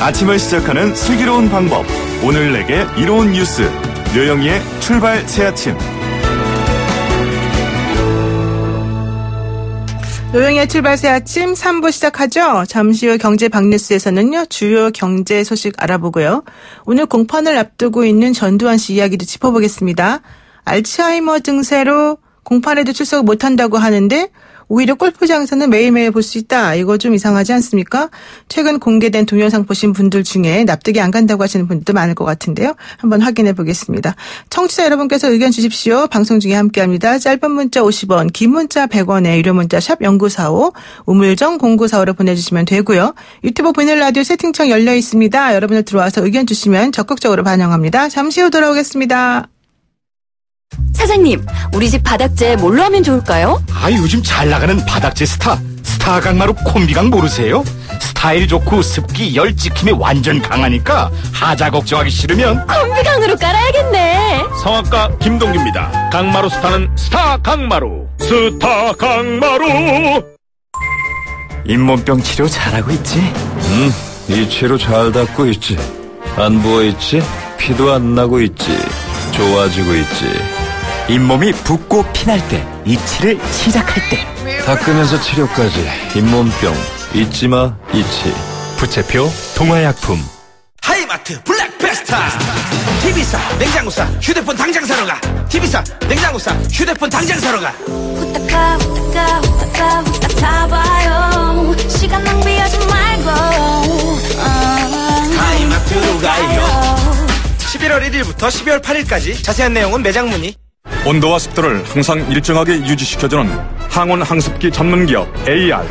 아침을 시작하는 슬기로운 방법. 오늘 내게 이로운 뉴스. 류영희의 출발 새아침. 류영희의 출발 새아침 3부 시작하죠. 잠시 후 경제 박뉴스에서는요. 주요 경제 소식 알아보고요. 오늘 공판을 앞두고 있는 전두환 씨 이야기도 짚어보겠습니다. 알츠하이머 증세로 공판에도 출석 못한다고 하는데 오히려 골프장에서는 매일매일 볼 수 있다. 이거 좀 이상하지 않습니까? 최근 공개된 동영상 보신 분들 중에 납득이 안 간다고 하시는 분들도 많을 것 같은데요. 한번 확인해 보겠습니다. 청취자 여러분께서 의견 주십시오. 방송 중에 함께합니다. 짧은 문자 50원, 긴 문자 100원에 유료 문자 샵 0945, 우물정 0945로 보내주시면 되고요. 유튜브 보이는 라디오 세팅창 열려 있습니다. 여러분들 들어와서 의견 주시면 적극적으로 반영합니다. 잠시 후 돌아오겠습니다. 사장님, 우리 집 바닥재 뭘로 하면 좋을까요? 요즘 잘 나가는 바닥재 스타 강마루 콤비강 모르세요? 스타일 좋고 습기 열 찍힘이 완전 강하니까 하자 걱정하기 싫으면 콤비강으로 깔아야겠네. 성악가 김동규입니다. 강마루 스타는 스타 강마루. 스타 강마루. 잇몸병 치료 잘하고 있지? 이 치료 잘 닦고 있지. 안 부어있지? 피도 안 나고 있지. 좋아지고 있지. 잇몸이 붓고 피날 때, 이치를 시작할 때. 닦으면서 치료까지. 잇몸병 잊지마. 이치. 부채표 동화약품. 하이마트 블랙페스타. TV사 냉장고사 휴대폰 당장 사러 가. TV사 냉장고사 휴대폰 당장 사러 가. 후딱하 후딱 사봐요. 시간 낭비하지 말고 하이마트로 가요. 11월 1일부터 12월 8일까지 자세한 내용은 매장 문의. 온도와 습도를 항상 일정하게 유지시켜주는 항온 항습기 전문기업 AR.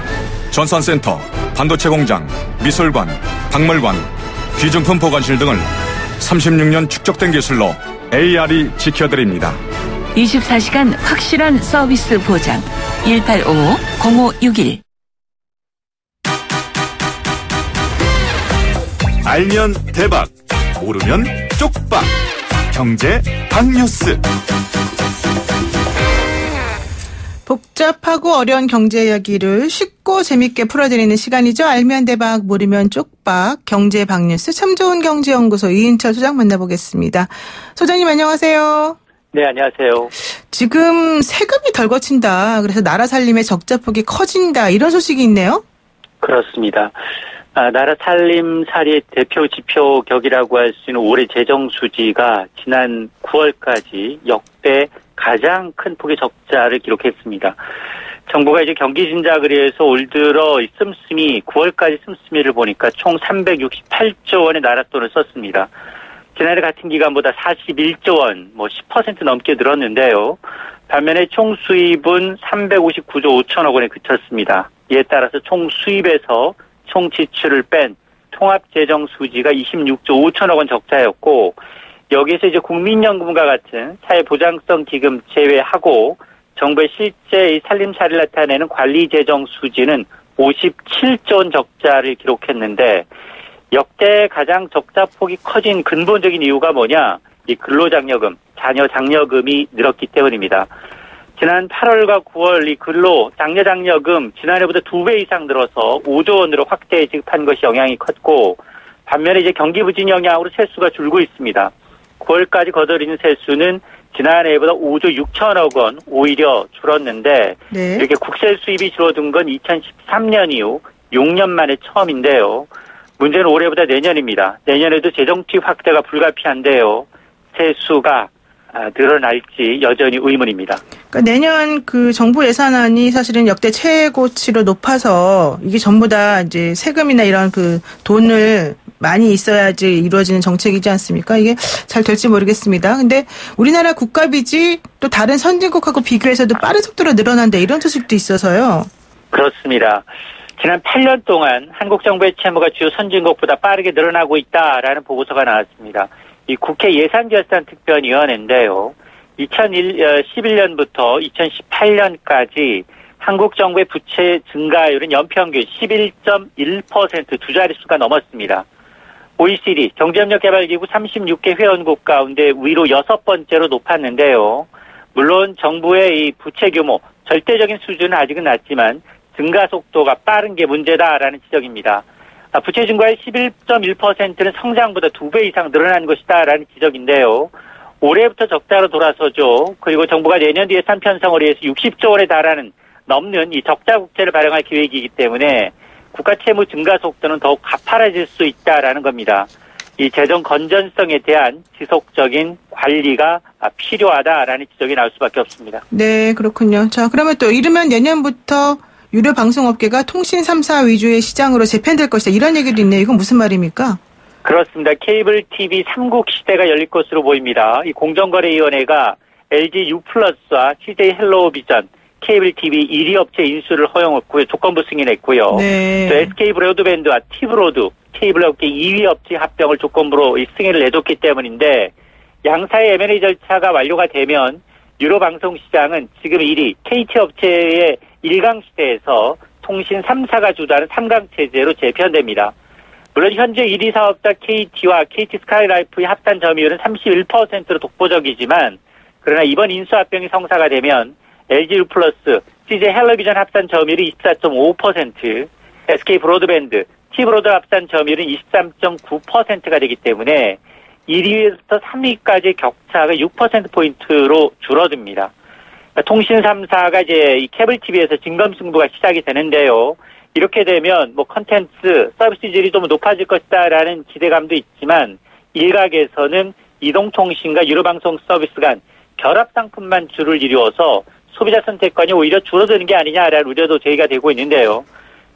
전산센터, 반도체 공장, 미술관, 박물관, 귀중품 보관실 등을 36년 축적된 기술로 AR이 지켜드립니다. 24시간 확실한 서비스 보장. 1855-0561. 알면 대박, 모르면 쪽박. 경제 박뉴스. 복잡하고 어려운 경제 이야기를 쉽고 재밌게 풀어드리는 시간이죠. 알면 대박, 모르면 쪽박. 경제 박뉴스 참 좋은 경제연구소 이인철 소장 만나보겠습니다. 소장님 안녕하세요. 네, 안녕하세요. 지금 세금이 덜 거친다. 그래서 나라 살림의 적자폭이 커진다. 이런 소식이 있네요. 그렇습니다. 나라 살림살이의 대표 지표격이라고 할 수 있는 올해 재정 수지가 지난 9월까지 역대 가장 큰 폭의 적자를 기록했습니다. 정부가 이제 경기 진작을 위해서 올 들어 씀씀이 9월까지 씀씀이를 보니까 총 368조 원의 나라 돈을 썼습니다. 지난해 같은 기간보다 41조 원, 10% 넘게 늘었는데요. 반면에 총 수입은 359조 5천억 원에 그쳤습니다. 이에 따라서 총 수입에서 총 지출을 뺀 통합재정 수지가 26조 5천억 원 적자였고, 여기서 이제 국민연금과 같은 사회보장성 기금 제외하고 정부의 실제 이 살림살이를 나타내는 관리재정 수지는 57조 원 적자를 기록했는데, 역대 가장 적자폭이 커진 근본적인 이유가 뭐냐? 이 근로장려금, 자녀 장려금이 늘었기 때문입니다. 지난 8월과 9월 이 근로 장려금 지난해보다 2배 이상 늘어서 5조 원으로 확대 지급한 것이 영향이 컸고, 반면에 이제 경기 부진 영향으로 세수가 줄고 있습니다. 9월까지 거둬들이는 세수는 지난해보다 5조 6천억 원 오히려 줄었는데, 네. 이렇게 국세 수입이 줄어든 건 2013년 이후 6년 만에 처음인데요. 문제는 올해보다 내년입니다. 내년에도 재정 투입 확대가 불가피한데요. 세수가 늘어날지 여전히 의문입니다. 그러니까 내년 그 정부 예산안이 사실은 역대 최고치로 높아서 이게 전부 다 이제 세금이나 이런 그 돈을 많이 있어야지 이루어지는 정책이지 않습니까? 이게 잘 될지 모르겠습니다. 근데 우리나라 국가빚이 또 다른 선진국하고 비교해서도 빠른 속도로 늘어난다 이런 소식도 있어서요. 그렇습니다. 지난 8년 동안 한국 정부의 채무가 주요 선진국보다 빠르게 늘어나고 있다라는 보고서가 나왔습니다. 이 국회 예산결산특별위원회인데요. 2011년부터 2018년까지 한국 정부의 부채 증가율은 연평균 11.1% 두 자릿수가 넘었습니다. OECD 경제협력개발기구 36개 회원국 가운데 위로 6번째로 높았는데요. 물론 정부의 이 부채 규모, 절대적인 수준은 아직은 낮지만 증가 속도가 빠른 게 문제다라는 지적입니다. 부채 증가의 11.1%는 성장보다 2배 이상 늘어난 것이다라는 지적인데요. 올해부터 적자로 돌아서죠. 그리고 정부가 내년 뒤에 예산 편성을 위해서 60조 원에 달하는 넘는 이 적자 국채를 발행할 계획이기 때문에 국가 채무 증가 속도는 더욱 가파라질 수 있다라는 겁니다. 이 재정 건전성에 대한 지속적인 관리가 필요하다라는 지적이 나올 수밖에 없습니다. 네, 그렇군요. 자, 그러면 또 이르면 내년부터 유료 방송업계가 통신 3사 위주의 시장으로 재편될 것이다. 이런 얘기도 있네요. 이건 무슨 말입니까? 그렇습니다. 케이블 TV 삼국 시대가 열릴 것으로 보입니다. 이 공정거래위원회가 LG U+와 CJ 헬로비전, 케이블 TV 1위 업체 인수를 허용했고요. 조건부 승인했고요. 네. 또 SK 브로드밴드와 T브로드, 케이블 업계 2위 업체 합병을 조건부로 승인을 내줬기 때문인데 양사의 M&A 절차가 완료가 되면 유료 방송 시장은 지금 1위 KT 업체의 1강 시대에서 통신 3사가 주도하는 3강 체제로 재편됩니다. 물론 현재 1위 사업자 KT와 KT 스카이라이프의 합산 점유율은 31%로 독보적이지만 그러나 이번 인수 합병이 성사가 되면 LG U+, CJ 헬로비전 합산 점유율이 24.5%, SK 브로드밴드, T브로드 합산 점유율은 23.9%가 되기 때문에 1위에서 3위까지 격차가 6%포인트로 줄어듭니다. 그러니까 통신 3사가 이제 이 케이블 TV에서 진검승부가 시작이 되는데요. 이렇게 되면 뭐 컨텐츠, 서비스 질이 좀 높아질 것이다라는 기대감도 있지만 일각에서는 이동통신과 유료방송 서비스 간 결합 상품만 줄을 이루어서 소비자 선택권이 오히려 줄어드는 게 아니냐라는 우려도 제기가 되고 있는데요.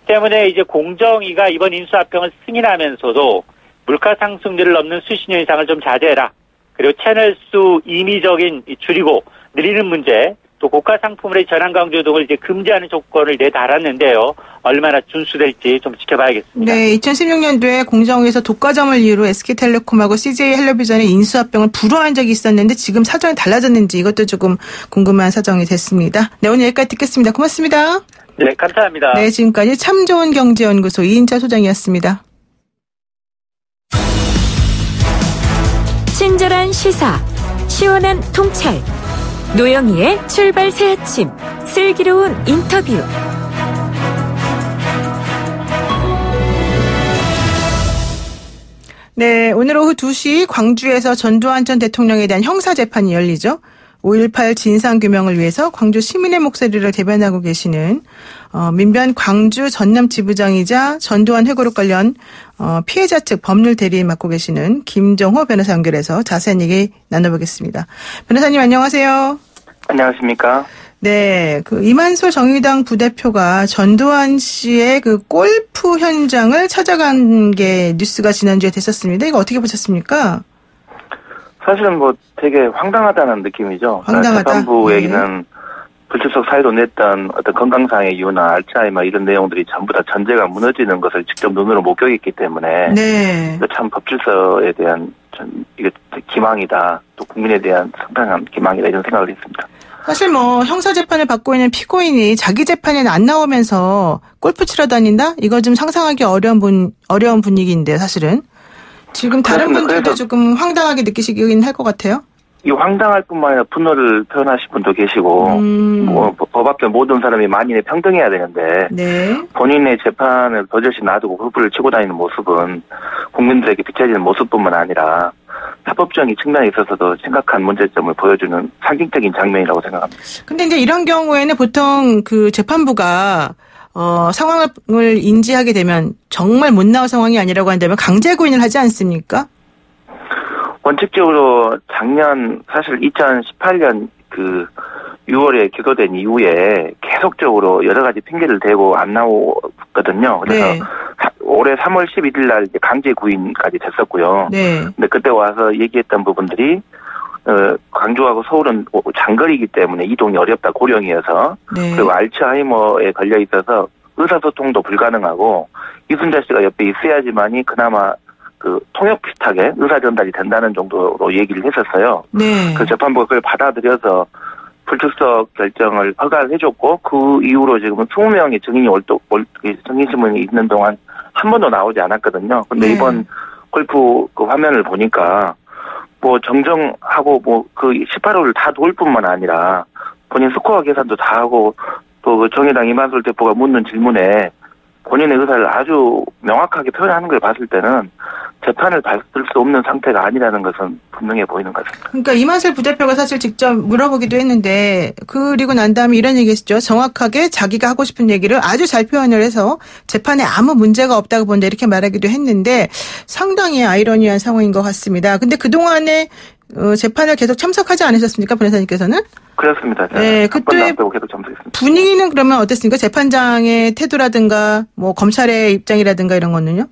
때문에 이제 공정위가 이번 인수합병을 승인하면서도 물가 상승률을 넘는 수신료 인상을 좀 자제해라. 그리고 채널 수 임의적인 줄이고 늘리는 문제, 또 고가 상품의 전환 강조 등을 이제 금지하는 조건을 내달았는데요. 얼마나 준수될지 좀 지켜봐야겠습니다. 네, 2016년도에 공정위에서 독과점을 이유로 SK텔레콤하고 CJ 헬로비전의 인수합병을 불허한 적이 있었는데 지금 사정이 달라졌는지 이것도 조금 궁금한 사정이 됐습니다. 네, 오늘 여기까지 듣겠습니다. 고맙습니다. 네, 감사합니다. 네, 지금까지 참 좋은 경제연구소 이인철 소장이었습니다. 친절한 시사, 시원한 통찰, 노영희의 출발 새아침, 슬기로운 인터뷰. 네, 오늘 오후 2시 광주에서 전두환 전 대통령에 대한 형사재판이 열리죠. 5.18 진상규명을 위해서 광주 시민의 목소리를 대변하고 계시는 민변 광주 전남 지부장이자 전두환 회고록 관련 피해자 측 법률 대리인 맡고 계시는 김정호 변호사 연결해서 자세한 얘기 나눠보겠습니다. 변호사님 안녕하세요. 안녕하십니까. 네, 그 이만솔 정의당 부대표가 전두환 씨의 그 골프 현장을 찾아간 게 뉴스가 지난주에 됐었습니다. 이거 어떻게 보셨습니까? 사실은 뭐 되게 황당하다는 느낌이죠. 황당하다. 재판부 얘기는 불출석 사유로 냈던 어떤 건강상의 이유나 알츠하이머 이런 내용들이 전부 다 전제가 무너지는 것을 직접 눈으로 목격했기 때문에 네. 참 법질서에 대한 이게 기망이다. 또 국민에 대한 상당한 기망이다 이런 생각을 했습니다. 사실 뭐 형사재판을 받고 있는 피고인이 자기 재판에는 안 나오면서 골프 치러 다닌다? 이거 좀 상상하기 어려운 분위기인데 사실은. 지금 다른 분들도 조금 황당하게 느끼시긴 할 것 같아요. 이 황당할 뿐만 아니라 분노를 표현하실 분도 계시고 뭐 법 앞에 모든 사람이 만인의 평등해야 되는데 네. 본인의 재판을 버젓이 놔두고 골프를 치고 다니는 모습은 국민들에게 비춰지는 모습뿐만 아니라 사법적인 측면에 있어서도 심각한 문제점을 보여주는 상징적인 장면이라고 생각합니다. 근데 이제 이런 경우에는 보통 그 재판부가 상황을 인지하게 되면 정말 못 나올 상황이 아니라고 한다면 강제 구인을 하지 않습니까? 원칙적으로 작년 사실 2018년 그 6월에 기소된 이후에 계속적으로 여러 가지 핑계를 대고 안 나오거든요. 그래서 네. 올해 3월 11일 날 이제 강제 구인까지 됐었고요. 네. 근데 그때 와서 얘기했던 부분들이 광주하고 서울은 장거리이기 때문에 이동이 어렵다, 고령이어서. 네. 그리고 알츠하이머에 걸려 있어서 의사소통도 불가능하고 이순자 씨가 옆에 있어야지만이 그나마 그 통역 비슷하게 의사 전달이 된다는 정도로 얘기를 했었어요. 네. 그 재판부가 그걸 받아들여서 불출석 결정을 허가를 해줬고 그 이후로 지금은 20명의 증인이 증인신문이 있는 동안 한 번도 나오지 않았거든요. 근데 네. 이번 골프 그 화면을 보니까 뭐 정정하고 뭐 그 18홀을 다 도울 뿐만 아니라 본인 스코어 계산도 다 하고 또 그 정의당 이만솔 대표가 묻는 질문에 본인의 의사를 아주 명확하게 표현하는 걸 봤을 때는 재판을 받을 수 없는 상태가 아니라는 것은 분명해 보이는 것 같습니다. 그러니까 이만슬 부대표가 사실 직접 물어보기도 했는데 그리고 난 다음에 이런 얘기했죠. 정확하게 자기가 하고 싶은 얘기를 아주 잘 표현을 해서 재판에 아무 문제가 없다고 본다 이렇게 말하기도 했는데 상당히 아이러니한 상황인 것 같습니다. 근데 그동안에 재판을 계속 참석하지 않으셨습니까? 변호사님께서는? 그렇습니다. 네, 그때 계속 참석했습니다. 분위기는 그러면 어땠습니까? 재판장의 태도라든가 뭐 검찰의 입장이라든가 이런 거는요?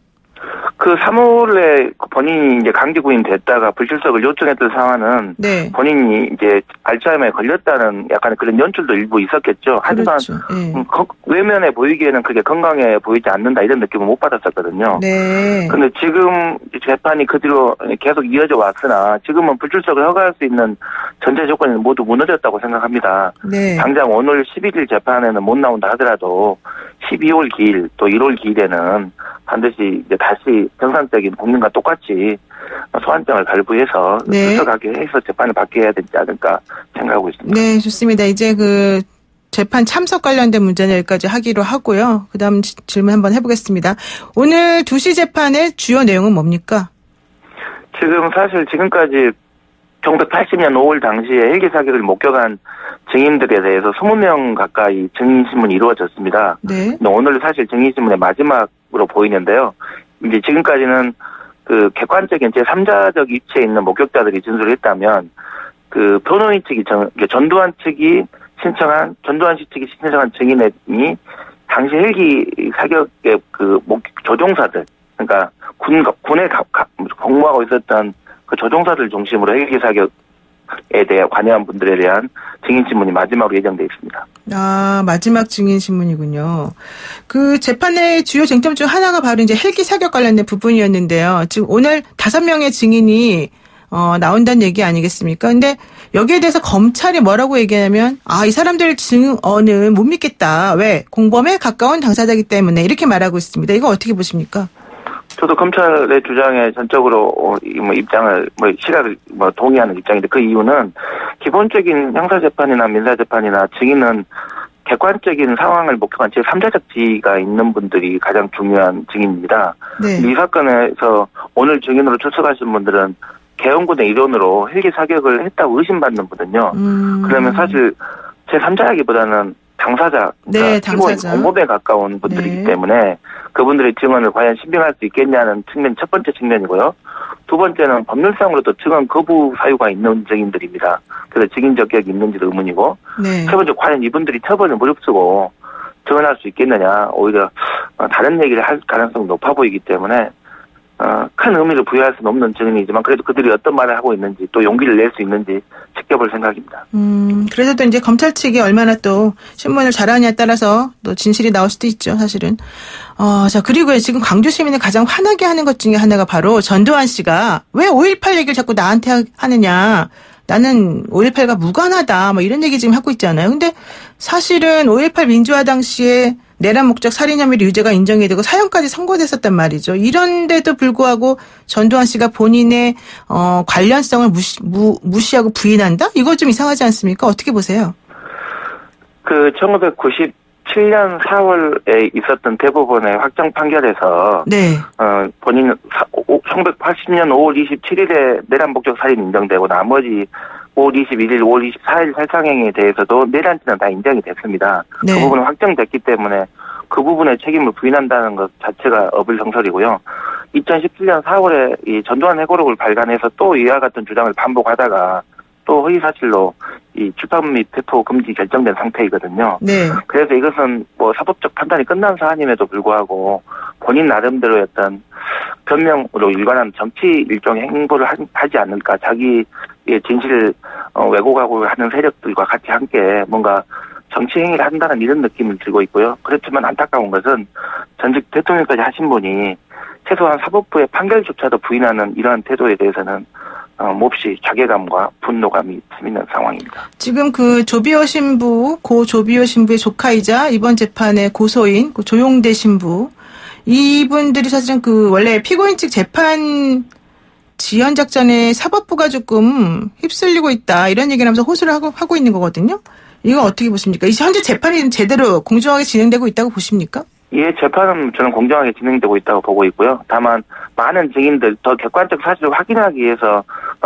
그 3월에 본인이 이제 강제구인 됐다가 불출석을 요청했던 상황은 네. 본인이 이제 알츠하이머에 걸렸다는 약간 그런 연출도 일부 있었겠죠. 하지만 그렇죠. 네. 외면에 보이기에는 그게 건강해 보이지 않는다 이런 느낌을 못 받았었거든요. 네. 근데 지금 재판이 그 뒤로 계속 이어져 왔으나 지금은 불출석을 허가할 수 있는 전제 조건이 모두 무너졌다고 생각합니다. 네. 당장 오늘 11일 재판에는 못 나온다 하더라도 12월 기일 또 1월 기일에는 반드시 이제 다시 정상적인 국민과 똑같이 소환장을 발부해서 출석하게 해서 재판을 받게 해야 되지 않을까 생각하고 있습니다. 네, 좋습니다. 이제 그 재판 참석 관련된 문제는 여기까지 하기로 하고요. 그다음 질문 한번 해보겠습니다. 오늘 2시 재판의 주요 내용은 뭡니까? 지금 사실 지금까지 1980년 5월 당시에 헬기 사격을 목격한 증인들에 대해서 20명 가까이 증인신문이 이루어졌습니다. 네. 오늘 사실 증인신문의 마지막으로 보이는데요. 이제 지금까지는 그 객관적인 제3자적 위치에 있는 목격자들이 진술을 했다면 그 변호인 측이 전두환 씨 측이 신청한 증인이 당시 헬기 사격의 그 조종사들, 그러니까 군에 복무하고 있었던 그 조종사들 중심으로 헬기 사격에 대해 관여한 분들에 대한 증인신문이 마지막으로 예정되어 있습니다. 아, 마지막 증인신문이군요. 그 재판의 주요 쟁점 중 하나가 바로 이제 헬기 사격 관련된 부분이었는데요. 지금 오늘 5명의 증인이 나온다는 얘기 아니겠습니까? 근데 여기에 대해서 검찰이 뭐라고 얘기하냐면 이 사람들 증언은 못 믿겠다. 왜? 공범에 가까운 당사자이기 때문에 이렇게 말하고 있습니다. 이거 어떻게 보십니까? 저도 검찰의 주장에 전적으로 입장을 시각을 동의하는 입장인데 그 이유는 기본적인 형사재판이나 민사재판이나 증인은 객관적인 상황을 목격한 제3자적 지위가 있는 분들이 가장 중요한 증인입니다. 네. 이 사건에서 오늘 증인으로 출석하신 분들은 개헌군의 일원으로 헬기 사격을 했다고 의심받는 분은요. 그러면 사실 제3자이기보다는 당사자, 네, 당사자. 공범에 가까운 분들이기 네. 때문에 그분들의 증언을 과연 신빙할 수 있겠냐는 측면 첫 번째 측면이고요. 두 번째는 법률상으로도 증언 거부 사유가 있는 증인들입니다. 그래서 증인 적격이 있는지도 의문이고 네. 세 번째 과연 이분들이 처벌을 무릅쓰고 증언할 수 있겠느냐 오히려 다른 얘기를 할 가능성이 높아 보이기 때문에 큰 의미를 부여할 수는 없는 증인이지만 그래도 그들이 어떤 말을 하고 있는지 또 용기를 낼 수 있는지 지켜볼 생각입니다. 그래서 또 이제 검찰 측이 얼마나 또 신문을 잘하느냐에 따라서 또 진실이 나올 수도 있죠, 사실은. 자, 그리고 지금 광주 시민을 가장 화나게 하는 것 중에 하나가 바로 전두환 씨가 왜 5.18 얘기를 자꾸 나한테 하느냐. 나는 5.18과 무관하다. 뭐 이런 얘기 지금 하고 있잖아요. 근데 사실은 5.18 민주화 당시에 내란 목적 살인 혐의로 유죄가 인정이 되고 사형까지 선고됐었단 말이죠. 이런데도 불구하고 전두환 씨가 본인의 관련성을 무시하고 부인한다? 이거 좀 이상하지 않습니까? 어떻게 보세요? 그 1997년 4월에 있었던 대법원의 확정 판결에서 네. 본인 1980년 5월 27일에 내란 목적 살인 인정되고 나머지 5월 21일, 5월 24일 살상행위에 대해서도 내란죄는 다 인정이 됐습니다. 네. 그 부분은 확정됐기 때문에 그 부분의 책임을 부인한다는 것 자체가 어불성설이고요. 2017년 4월에 이 전두환 회고록을 발간해서 또 이와 같은 주장을 반복하다가 또 허위사실로 이 출판 및 배포 금지 결정된 상태이거든요. 네. 그래서 이것은 사법적 판단이 끝난 사안임에도 불구하고 본인 나름대로의 어떤 변명으로 일관한 정치 일종의 행보를 하지 않을까. 자기의 진실을 왜곡하고 하는 세력들과 같이 함께 뭔가 정치 행위를 한다는 이런 느낌을 들고 있고요. 그렇지만 안타까운 것은 전직 대통령까지 하신 분이 최소한 사법부의 판결조차도 부인하는 이러한 태도에 대해서는 몹시 자괴감과 분노감이 있는 상황입니다. 지금 그 조비오 신부, 고 조비오 신부의 조카이자 이번 재판의 고소인 그 조용대 신부, 이분들이 사실은 그 원래 피고인 측 재판 지연 작전에 사법부가 조금 휩쓸리고 있다 이런 얘기를 하면서 호소를 하고 있는 거거든요. 이거 어떻게 보십니까? 현재 재판이 제대로 공정하게 진행되고 있다고 보십니까? 예, 재판은 저는 공정하게 진행되고 있다고 보고 있고요. 다만 많은 증인들 더 객관적 사실을 확인하기 위해서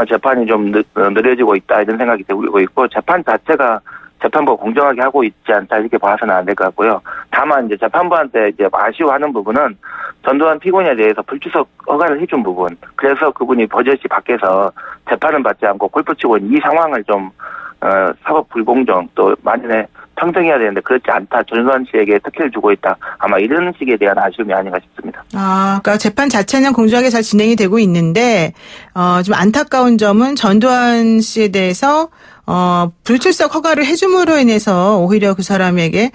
재판이 좀 느려지고 있다 이런 생각이 들고 있고 재판 자체가 재판부가 공정하게 하고 있지 않다 이렇게 봐서는 안 될 것 같고요. 다만 이제 재판부한테 이제 아쉬워하는 부분은 전두환 피고인에 대해서 불출석 허가를 해준 부분. 그래서 그분이 버젓이 밖에서 재판은 받지 않고 골프 치고 있는 이 상황을 좀 사법 불공정 또 만연에 평등해야 되는데 그렇지 않다. 전두환 씨에게 특혜를 주고 있다. 아마 이런 식에 대한 아쉬움이 아닌가 싶습니다. 그러니까 재판 자체는 공정하게 잘 진행이 되고 있는데 좀 안타까운 점은 전두환 씨에 대해서 불출석 허가를 해줌으로 인해서 오히려 그 사람에게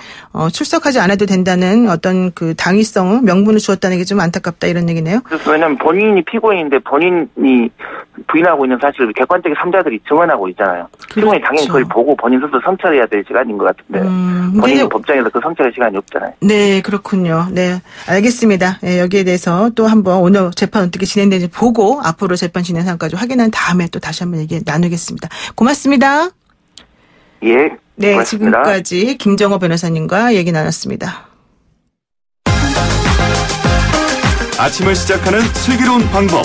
출석하지 않아도 된다는 어떤 그 당위성 명분을 주었다는 게 좀 안타깝다 이런 얘기네요. 그래서 왜냐하면 본인이 피고인인데 본인이 부인하고 있는 사실을 객관적인 3자들이 증언하고 있잖아요. 피고인이 당연히 그걸 보고 본인 스스로 성찰해야 될 시간인 것 같은데 본인이 법정에서 그 성찰할 시간이 없잖아요. 네, 그렇군요. 네, 알겠습니다. 네, 여기에 대해서 또 한번 오늘 재판 어떻게 진행되는지 보고 앞으로 재판 진행 상황까지 확인한 다음에 또 다시 한번 얘기 나누겠습니다. 고맙습니다. 예. 네, 고맙습니다. 지금까지 김정호 변호사님과 얘기 나눴습니다. 아침을 시작하는 슬기로운 방법.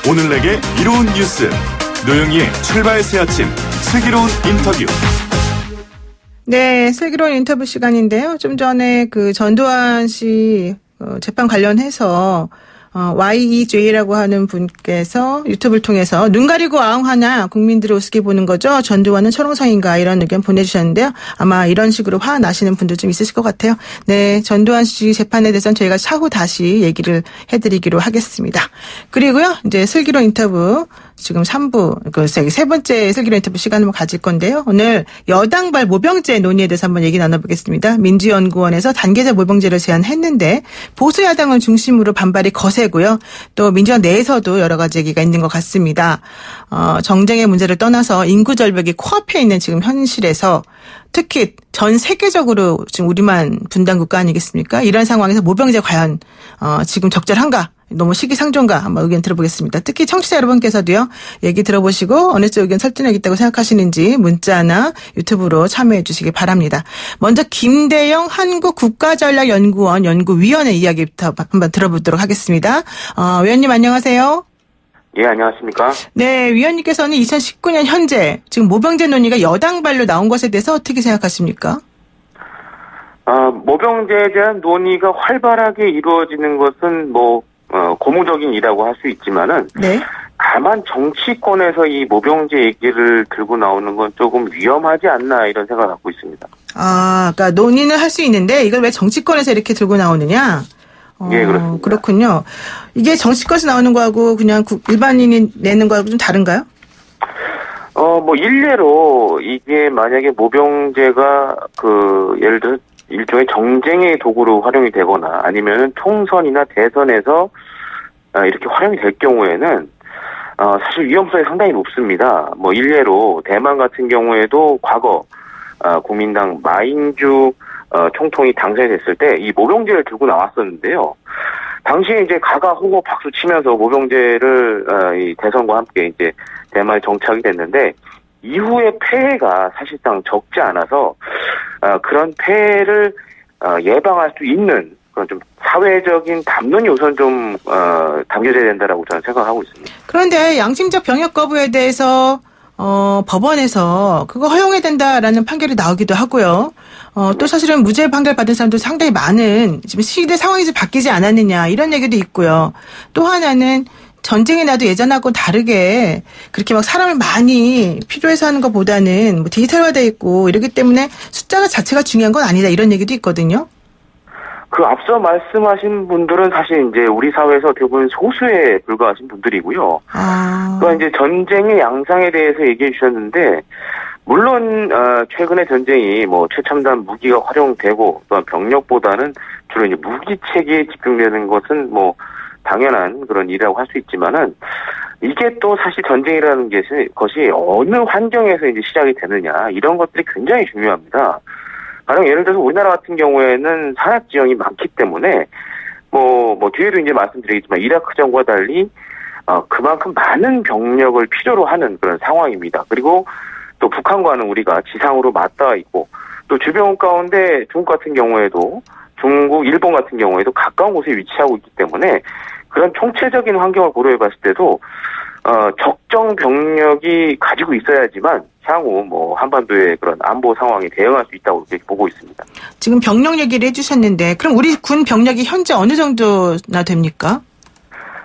오늘 내게 이로운 뉴스. 노영희의 출발 새 아침 슬기로운 인터뷰. 네, 슬기로운 인터뷰 시간인데요. 좀 전에 그 전두환 씨 재판 관련해서 YEJ라고 하는 분께서 유튜브를 통해서 눈 가리고 아웅하냐 국민들을 우습게 보는 거죠. 전두환은 철옹성인가 이런 의견 보내주셨는데요. 아마 이런 식으로 화나시는 분들 좀 있으실 것 같아요. 네, 전두환 씨 재판에 대해서는 저희가 차후 다시 얘기를 해드리기로 하겠습니다. 그리고요, 이제 슬기로운 인터뷰 지금 3부, 그 세 번째 슬기로운 인터뷰 시간을 가질 건데요. 오늘 여당발 모병제 논의에 대해서 한번 얘기 나눠보겠습니다. 민주연구원에서 단계적 모병제를 제안했는데 보수 야당을 중심으로 반발이 거세고요. 또 민주당 내에서도 여러 가지 얘기가 있는 것 같습니다. 정쟁의 문제를 떠나서 인구 절벽이 코앞에 있는 지금 현실에서 특히 전 세계적으로 지금 우리만 분단 국가 아니겠습니까? 이런 상황에서 모병제 과연 지금 적절한가? 너무 시기상조인가 한번 의견 들어보겠습니다. 특히 청취자 여러분께서도요. 얘기 들어보시고 어느 쪽 의견 설득력 있다고 생각하시는지 문자나 유튜브로 참여해 주시기 바랍니다. 먼저 김대영 한국국가전략연구원 연구위원회 이야기부터 한번 들어보도록 하겠습니다. 위원님 안녕하세요. 예, 안녕하십니까? 네, 위원님께서는 2019년 현재 지금 모병제 논의가 여당발로 나온 것에 대해서 어떻게 생각하십니까? 모병제에 대한 논의가 활발하게 이루어지는 것은 고무적인 일이라고 할 수 있지만은, 네. 다만 정치권에서 이 모병제 얘기를 들고 나오는 건 조금 위험하지 않나 이런 생각을 갖고 있습니다. 그러니까 논의는 할 수 있는데 이걸 왜 정치권에서 이렇게 들고 나오느냐? 예, 그렇습니다. 그렇군요. 이게 정치권에서 나오는 거하고 그냥 일반인이 내는 거하고 좀 다른가요? 일례로 이게 만약에 모병제가 예를 들어 일종의 정쟁의 도구로 활용이 되거나 아니면 총선이나 대선에서 이렇게 활용이 될 경우에는 사실 위험성이 상당히 높습니다. 일례로 대만 같은 경우에도 과거 국민당 마인주 총통이 당선됐을 때 이 모병제를 들고 나왔었는데요. 당시에 이제 가가 호호 박수 치면서 모병제를 이 대선과 함께 이제 대만에 정착이 됐는데 이후의 폐해가 사실상 적지 않아서 그런 폐해를 예방할 수 있는 그런 좀 사회적인 담론이 우선 좀 담겨져야 된다라고 저는 생각하고 있습니다. 그런데 양심적 병역 거부에 대해서 법원에서 그거 허용해야 된다라는 판결이 나오기도 하고요. 또 사실은 무죄 판결 받은 사람도 상당히 많은 지금 시대 상황이 좀 바뀌지 않았느냐 이런 얘기도 있고요. 또 하나는 전쟁이 나도 예전하고 다르게 그렇게 막 사람을 많이 필요해서 하는 것보다는 디지털화되어 있고 이러기 때문에 숫자가 자체가 중요한 건 아니다 이런 얘기도 있거든요. 그 앞서 말씀하신 분들은 사실 이제 우리 사회에서 대부분 소수에 불과하신 분들이고요. 그러니까 이제 전쟁의 양상에 대해서 얘기해 주셨는데 물론 최근에 전쟁이 최첨단 무기가 활용되고 또한 병력보다는 주로 이제 무기 체계에 집중되는 것은 당연한 그런 일이라고 할 수 있지만은 이게 또 사실 전쟁이라는 것이 어느 환경에서 이제 시작이 되느냐 이런 것들이 굉장히 중요합니다. 가령 예를 들어서 우리나라 같은 경우에는 산악 지형이 많기 때문에 뒤에도 이제 말씀드리겠지만 이라크전과 달리 그만큼 많은 병력을 필요로 하는 그런 상황입니다. 그리고 또 북한과는 우리가 지상으로 맞닿아 있고 또 주변 가운데 중국 같은 경우에도 중국, 일본 같은 경우에도 가까운 곳에 위치하고 있기 때문에 그런 총체적인 환경을 고려해 봤을 때도 적정 병력이 가지고 있어야지만 향후 뭐 한반도의 그런 안보 상황에 대응할 수 있다고 이렇게 보고 있습니다. 지금 병력 얘기를 해주셨는데 그럼 우리 군 병력이 현재 어느 정도나 됩니까?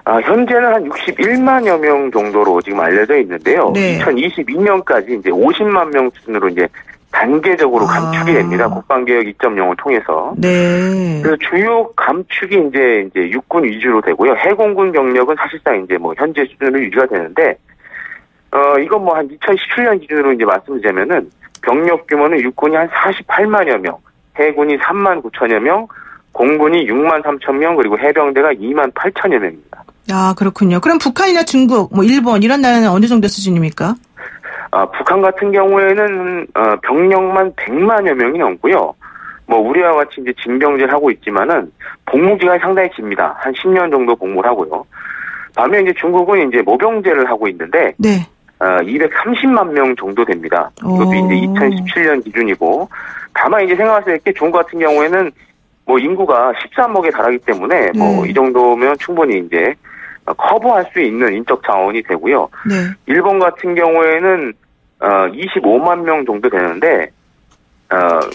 현재는 한 61만여 명 정도로 지금 알려져 있는데요. 네. 2022년까지 이제 50만 명 수준으로 이제 단계적으로 감축이 됩니다. 국방개혁 2.0을 통해서. 네. 그래서 주요 감축이 이제 육군 위주로 되고요. 해공군 병력은 사실상 이제 뭐 현재 수준으로 유지가 되는데, 이건 뭐 한 2017년 기준으로 이제 말씀드리자면은 병력 규모는 육군이 한 48만여 명, 해군이 3만 9천여 명, 공군이 6만 3천 명, 그리고 해병대가 2만 8천여 명입니다. 아, 그렇군요. 그럼 북한이나 중국, 뭐 일본 이런 나라는 어느 정도 수준입니까? 북한 같은 경우에는 병력만 100만여 명이 넘고요. 뭐 우리와 같이 이제 징병제를 하고 있지만은 복무 기간이 상당히 깁니다. 한 10년 정도 복무를 하고요. 반면 이제 중국은 이제 모병제를 하고 있는데 네. 230만 명 정도 됩니다. 이것도 이제 2017년 기준이고, 다만 이제 생각하실 때 중국 같은 경우에는 뭐 인구가 13억에 달하기 때문에 뭐 이 정도면 충분히 이제 커버할 수 있는 인적 자원이 되고요. 네. 일본 같은 경우에는 25만 명 정도 되는데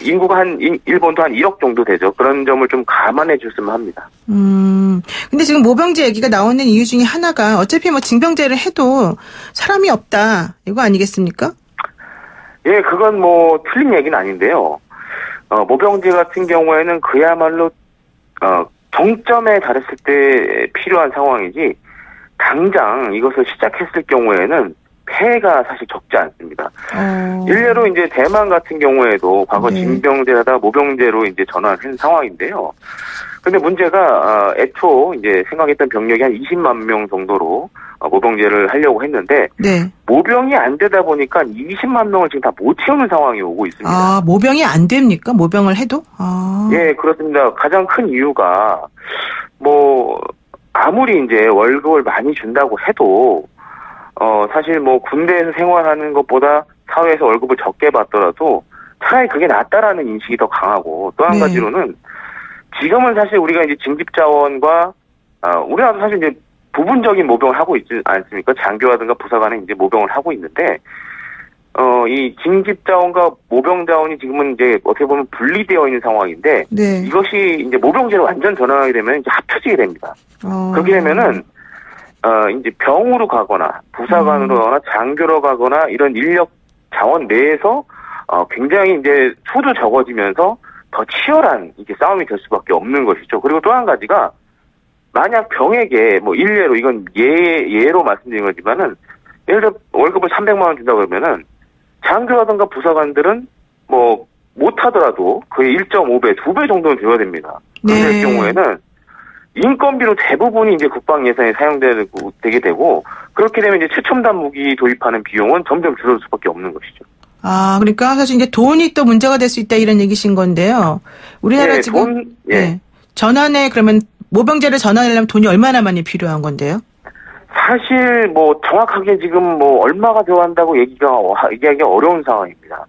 인구가 일본도 한 1억 정도 되죠. 그런 점을 좀 감안해 줬으면 합니다. 근데 지금 모병제 얘기가 나오는 이유 중에 하나가 어차피 뭐 징병제를 해도 사람이 없다 이거 아니겠습니까? 예, 그건 뭐 틀린 얘기는 아닌데요. 모병제 같은 경우에는 그야말로 정점에 달했을 때 필요한 상황이지 당장 이것을 시작했을 경우에는 폐해가 사실 적지 않습니다. 일례로 이제 대만 같은 경우에도 과거 징병제하다 모병제로 이제 전환한 상황인데요. 근데 문제가 애초 이제 생각했던 병력이 한 20만 명 정도로 모병제를 하려고 했는데 모병이 안 되다 보니까 20만 명을 지금 다 못 채우는 상황이 오고 있습니다. 아, 모병이 안 됩니까? 모병을 해도? 예, 그렇습니다. 가장 큰 이유가 뭐 아무리 이제 월급을 많이 준다고 해도 사실 뭐 군대에서 생활하는 것보다 사회에서 월급을 적게 받더라도 차라리 그게 낫다라는 인식이 더 강하고, 또 한 가지로는 지금은 사실 우리가 이제 징집자원과 우리나라도 사실 이제 부분적인 모병을 하고 있지 않습니까? 장교라든가 부사관은 이제 모병을 하고 있는데 이 징집자원과 모병자원이 지금은 이제 어떻게 보면 분리되어 있는 상황인데 이것이 이제 모병제로 완전 전환하게 되면 이제 합쳐지게 됩니다. 그렇게 되면은 이제 병으로 가거나 부사관으로 가거나 장교로 가거나 이런 인력 자원 내에서 굉장히 이제 수도 적어지면서 더 치열한 이게 싸움이 될 수밖에 없는 것이죠. 그리고 또 한 가지가 만약 병에게 뭐 일례로 이건 예로 말씀드린 거지만은 예를 들어 월급을 300만 원 준다 그러면은 장교라든가 부사관들은 뭐 못하더라도 거의 1.5배, 2배 정도는 줘야 됩니다. 그럴 경우에는 인건비로 대부분이 이제 국방 예산에 사용되게 되고, 그렇게 되면 이제 최첨단 무기 도입하는 비용은 점점 줄어들 수밖에 없는 것이죠. 아, 그러니까 사실 이제 돈이 또 문제가 될 수 있다 이런 얘기신 건데요. 우리나라 지금 전환에 그러면 모병제를 전환하려면 돈이 얼마나 많이 필요한 건데요? 사실 뭐 정확하게 지금 뭐 얼마가 들어간다고 얘기하기 어려운 상황입니다.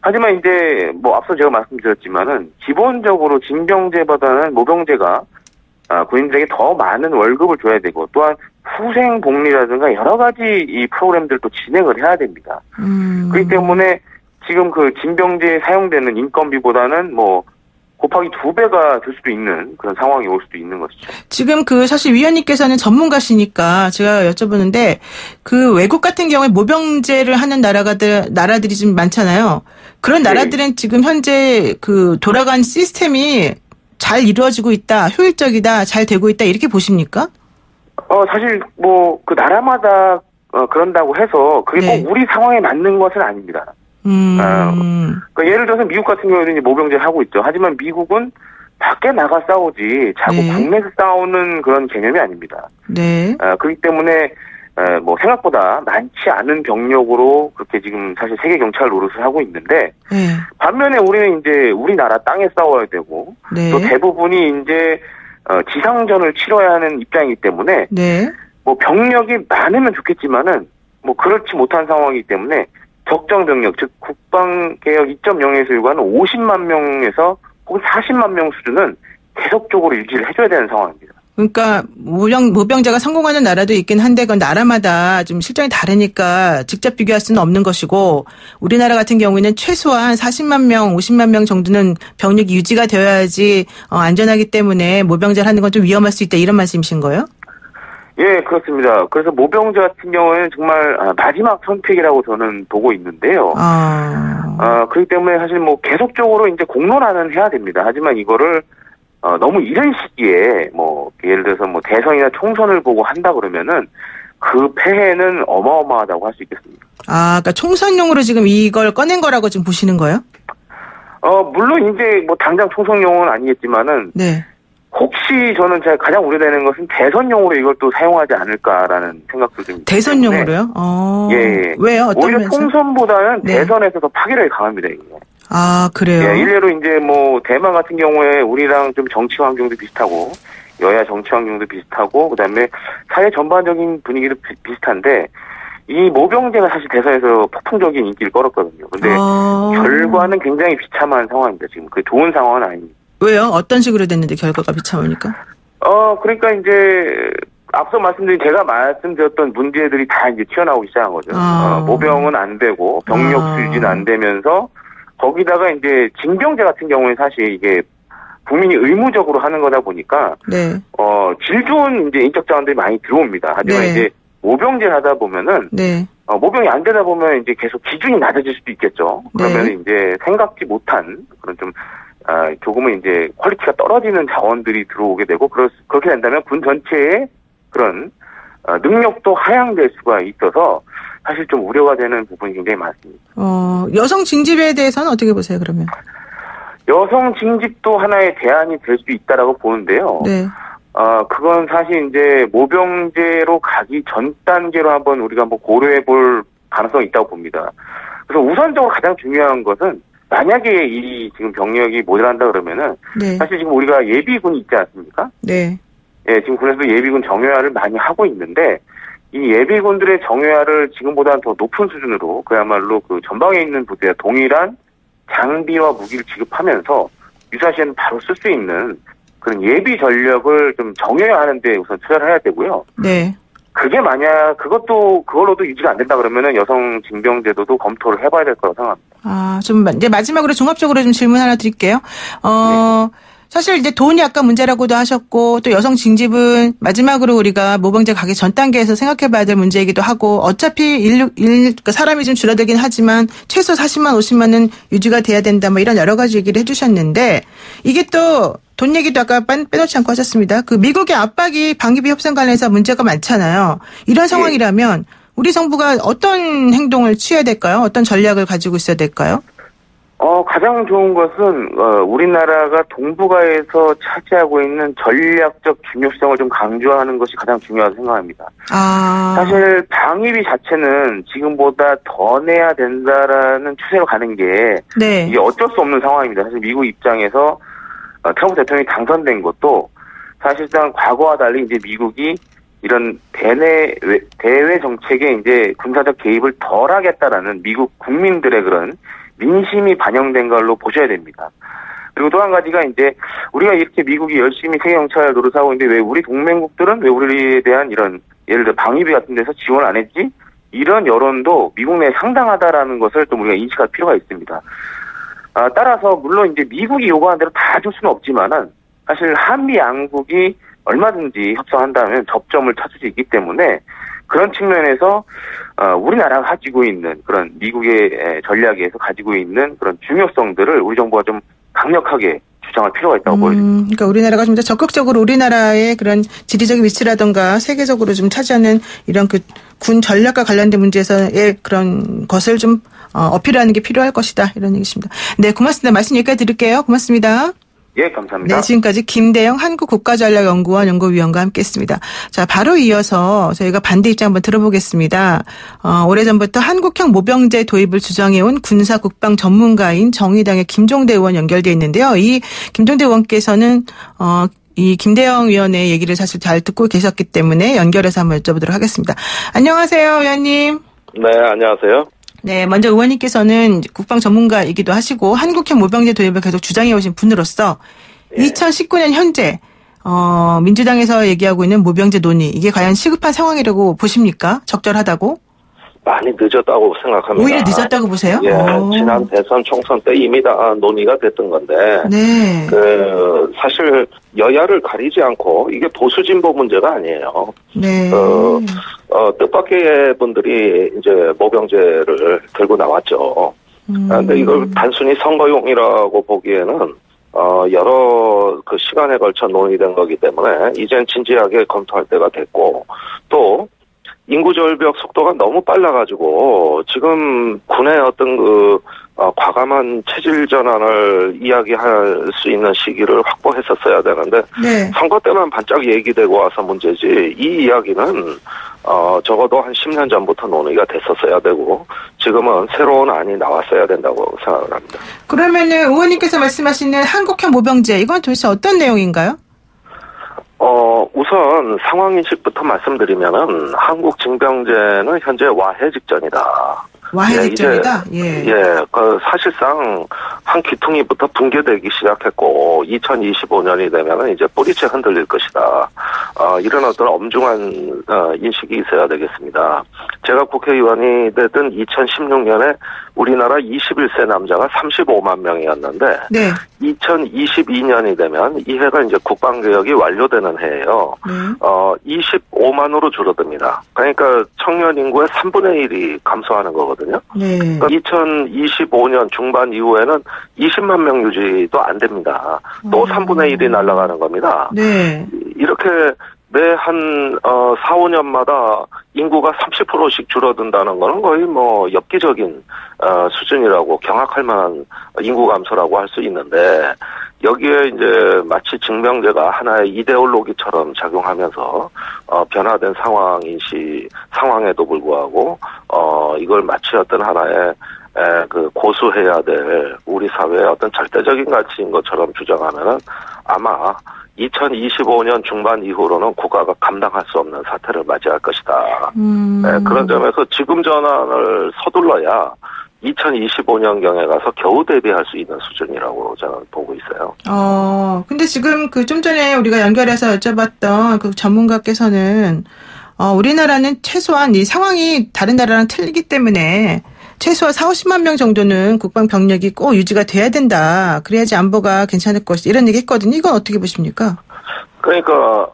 하지만 이제 뭐 앞서 제가 말씀드렸지만은 기본적으로 징병제보다는 모병제가 군인들에게 더 많은 월급을 줘야 되고, 또한 후생 복리라든가 여러 가지 이 프로그램들도 진행을 해야 됩니다. 그렇기 때문에 지금 그 징병제에 사용되는 인건비보다는 뭐 곱하기 2배가 될 수도 있는 그런 상황이 올 수도 있는 것이죠. 지금 그 사실 위원님께서는 전문가시니까 제가 여쭤보는데, 그 외국 같은 경우에 모병제를 하는 나라들이 좀 많잖아요. 그런 나라들은 지금 현재 그 돌아간 시스템이 잘 이루어지고 있다, 효율적이다, 잘 되고 있다 이렇게 보십니까? 사실 뭐 그 나라마다 그런다고 해서 그게 꼭 우리 상황에 맞는 것은 아닙니다. 그러니까 예를 들어서 미국 같은 경우에는 이제 모병제를 하고 있죠. 하지만 미국은 밖에 나가 싸우지 자꾸 국내에서 싸우는 그런 개념이 아닙니다. 그렇기 때문에 뭐 생각보다 많지 않은 병력으로 그렇게 지금 사실 세계 경찰 노릇을 하고 있는데, 반면에 우리는 이제 우리나라 땅에 싸워야 되고 또 대부분이 이제 지상전을 치러야 하는 입장이기 때문에 뭐 병력이 많으면 좋겠지만은 뭐 그렇지 못한 상황이기 때문에 적정 병력, 즉 국방개혁 2.0에서 요구하는 50만 명에서 혹은 40만 명 수준은 계속적으로 유지를 해줘야 되는 상황입니다. 그러니까 모병제가 성공하는 나라도 있긴 한데 그건 나라마다 좀 실정이 다르니까 직접 비교할 수는 없는 것이고 우리나라 같은 경우에는 최소한 40만 명, 50만 명 정도는 병력이 유지가 되어야지 안전하기 때문에 모병제를 하는 건 좀 위험할 수 있다 이런 말씀이신 거예요? 예, 그렇습니다. 그래서 모병제 같은 경우에는 정말 마지막 선택이라고 저는 보고 있는데요. 그렇기 때문에 사실 뭐 계속적으로 이제 공론화는 해야 됩니다. 하지만 이거를 너무 이른 시기에 뭐 예를 들어서 뭐 대선이나 총선을 보고 한다 그러면은 그 폐해는 어마어마하다고 할 수 있겠습니다. 그러니까 총선용으로 지금 이걸 꺼낸 거라고 지금 보시는 거예요? 물론 이제 뭐 당장 총선용은 아니겠지만은 네. 혹시 저는 제가 가장 우려되는 것은 대선용으로 이걸 또 사용하지 않을까라는 생각도 좀 대선용으로요? 예. 왜요? 어떤 오히려 면에서? 총선보다는 네. 대선에서 더 파괴력이 강합니다, 이게. 그래요? 예, 일례로 이제 뭐 대만 같은 경우에 우리랑 좀 정치 환경도 비슷하고 여야 정치 환경도 비슷하고 그다음에 사회 전반적인 분위기도 비슷한데 이 모병제가 사실 대선에서 폭풍적인 인기를 끌었거든요. 근데 결과는 굉장히 비참한 상황입니다. 지금 그 좋은 상황은 아닙니다. 왜요? 어떤 식으로 됐는데 결과가 비참합니까? 그러니까 이제 앞서 제가 말씀드렸던 문제들이 다 이제 튀어나오기 시작한 거죠. 모병은 안 되고 병력 수준은 안 되면서 거기다가 이제 징병제 같은 경우는 사실 이게 국민이 의무적으로 하는 거다 보니까 네. 질 좋은 이제 인적 자원들이 많이 들어옵니다. 하지만 네. 이제 모병제 하다 보면은 네. 모병이 안 되다 보면 이제 계속 기준이 낮아질 수도 있겠죠. 그러면 네. 이제 생각지 못한 그런 좀 조금은 이제 퀄리티가 떨어지는 자원들이 들어오게 되고 그렇게 된다면 군 전체의 그런 능력도 하향될 수가 있어서 사실 좀 우려가 되는 부분이 굉장히 많습니다. 여성 징집에 대해서는 어떻게 보세요, 그러면? 여성 징집도 하나의 대안이 될 수 있다라고 보는데요. 네. 그건 사실 이제 모병제로 가기 전 단계로 우리가 한번 고려해 볼 가능성이 있다고 봅니다. 그래서 우선적으로 가장 중요한 것은 만약에 이 지금 병력이 모자란다 그러면은 네. 사실 지금 우리가 예비군이 있지 않습니까? 네. 예, 지금 그래서 예비군 정예화를 많이 하고 있는데 이 예비군들의 정예화를 지금보다는 더 높은 수준으로 그야말로 그 전방에 있는 부대와 동일한 장비와 무기를 지급하면서 유사시에는 바로 쓸 수 있는 그런 예비 전력을 좀 정예화하는 데 우선 투자를 해야 되고요. 네. 그게 만약 그걸로도 유지가 안 된다 그러면은 여성 징병제도도 검토를 해봐야 될 거라고 생각합니다. 좀 이제 마지막으로 종합적으로 좀 질문 하나 드릴게요. 네. 사실 이제 돈이 아까 문제라고도 하셨고 또 여성 징집은 마지막으로 우리가 모병제 가기 전 단계에서 생각해봐야 될 문제이기도 하고 어차피 그러니까 사람이 좀 줄어들긴 하지만 최소 40만 50만은 유지가 돼야 된다 뭐 이런 여러 가지 얘기를 해주셨는데 이게 또 돈 얘기도 아까 빼놓지 않고 하셨습니다. 그 미국의 압박이 방위비 협상 관련해서 문제가 많잖아요. 이런 상황이라면 우리 정부가 어떤 행동을 취해야 될까요? 어떤 전략을 가지고 있어야 될까요? 가장 좋은 것은 우리나라가 동북아에서 차지하고 있는 전략적 중요성을 좀 강조하는 것이 가장 중요하다고 생각합니다. 사실 방위비 자체는 지금보다 더 내야 된다라는 추세로 가는 게 네. 이게 어쩔 수 없는 상황입니다. 사실 미국 입장에서 트럼프 대통령이 당선된 것도 사실상 과거와 달리 이제 미국이 이런 대외 정책에 이제 군사적 개입을 덜 하겠다라는 미국 국민들의 그런 민심이 반영된 걸로 보셔야 됩니다. 그리고 또 한 가지가 이제 우리가 이렇게 미국이 열심히 세계 정찰 노릇하고 있는데 왜 우리 동맹국들은 왜 우리에 대한 이런 예를 들어 방위비 같은 데서 지원을 안 했지? 이런 여론도 미국 내에 상당하다라는 것을 좀 우리가 인식할 필요가 있습니다. 따라서 물론 이제 미국이 요구하는 대로 다 줄 수는 없지만은 사실 한미 양국이 얼마든지 협상한다면 접점을 찾을 수 있기 때문에 그런 측면에서 우리나라가 가지고 있는 그런 미국의 전략에서 가지고 있는 그런 중요성들을 우리 정부가 좀 강력하게 주장할 필요가 있다고 보여집니다. 그러니까 우리나라가 좀 더 적극적으로 우리나라의 그런 지리적인 위치라든가 세계적으로 좀 차지하는 이런 그 군 전략과 관련된 문제에서의 그런 것을 좀 어필하는 게 필요할 것이다 이런 얘기십니다. 네, 고맙습니다. 말씀 여기까지 드릴게요. 고맙습니다. 예, 감사합니다. 네, 지금까지 김대영 한국국가전략연구원 연구위원과 함께했습니다. 자, 바로 이어서 저희가 반대 입장 한번 들어보겠습니다. 오래전부터 한국형 모병제 도입을 주장해온 군사국방 전문가인 정의당의 김종대 의원 연결돼 있는데요. 이 김종대 의원께서는 이 김대영 위원의 얘기를 사실 잘 듣고 계셨기 때문에 연결해서 한번 여쭤보도록 하겠습니다. 안녕하세요, 위원님. 네, 안녕하세요. 네, 먼저 의원님께서는 국방 전문가이기도 하시고 한국형 모병제 도입을 계속 주장해 오신 분으로서 2019년 현재 민주당에서 얘기하고 있는 모병제 논의 이게 과연 시급한 상황이라고 보십니까? 적절하다고? 많이 늦었다고 생각합니다. 오히려 늦었다고 보세요? 예, 지난 대선 총선 때 이미 다 논의가 됐던 건데, 네. 사실 여야를 가리지 않고 이게 보수 진보 문제가 아니에요. 네. 뜻밖의 분들이 이제 모병제를 들고 나왔죠. 그런데 이걸 단순히 선거용이라고 보기에는 여러 그 시간에 걸쳐 논의된 거기 때문에 이젠 진지하게 검토할 때가 됐고, 또 인구 절벽 속도가 너무 빨라가지고 지금 군의 어떤 과감한 체질 전환을 이야기할 수 있는 시기를 확보했었어야 되는데, 네. 선거 때만 반짝 얘기되고 와서 문제지, 이 이야기는 적어도 한 10년 전부터 논의가 됐었어야 되고 지금은 새로운 안이 나왔어야 된다고 생각을 합니다. 그러면은 의원님께서 말씀하시는 한국형 모병제 이건 도대체 어떤 내용인가요? 우선 상황인식부터 말씀드리면은 한국 징병제는 현재 와해 직전이다. 와해 직전이다? 예. 사실상 한 귀퉁이부터 붕괴되기 시작했고 2025년이 되면은 이제 뿌리채 흔들릴 것이다. 이런 어떤 엄중한 인식이 있어야 되겠습니다. 제가 국회의원이 되던 2016년에 우리나라 21세 남자가 35만 명이었는데, 네. 2022년이 되면 이 해가 이제 국방개혁이 완료되는 해예요. 25만으로 줄어듭니다. 그러니까 청년 인구의 3분의 1이 감소하는 거거든요. 네. 그러니까 2025년 중반 이후에는 20만 명 유지도 안 됩니다. 또 3분의 1이 날아가는 겁니다. 네. 이렇게 매 한 4, 5년마다 인구가 30%씩 줄어든다는 거는 거의 뭐 엽기적인 수준이라고, 경악할 만한 인구 감소라고 할 수 있는데, 여기에 이제 마치 징병제가 하나의 이데올로기처럼 작용하면서 변화된 상황에도 불구하고 이걸 마치 어떤 하나의 고수해야 될 우리 사회의 어떤 절대적인 가치인 것처럼 주장하면은 아마 2025년 중반 이후로는 국가가 감당할 수 없는 사태를 맞이할 것이다. 그런 점에서 지금 전환을 서둘러야 2025년경에 가서 겨우 대비할 수 있는 수준이라고 저는 보고 있어요. 근데 지금 좀 전에 우리가 연결해서 여쭤봤던 그 전문가께서는 우리나라는 최소한 이 상황이 다른 나라랑 틀리기 때문에 최소한 40~50만 명 정도는 국방 병력이 꼭 유지가 돼야 된다. 그래야지 안보가 괜찮을 것이다. 이런 얘기 했거든요. 이건 어떻게 보십니까? 그러니까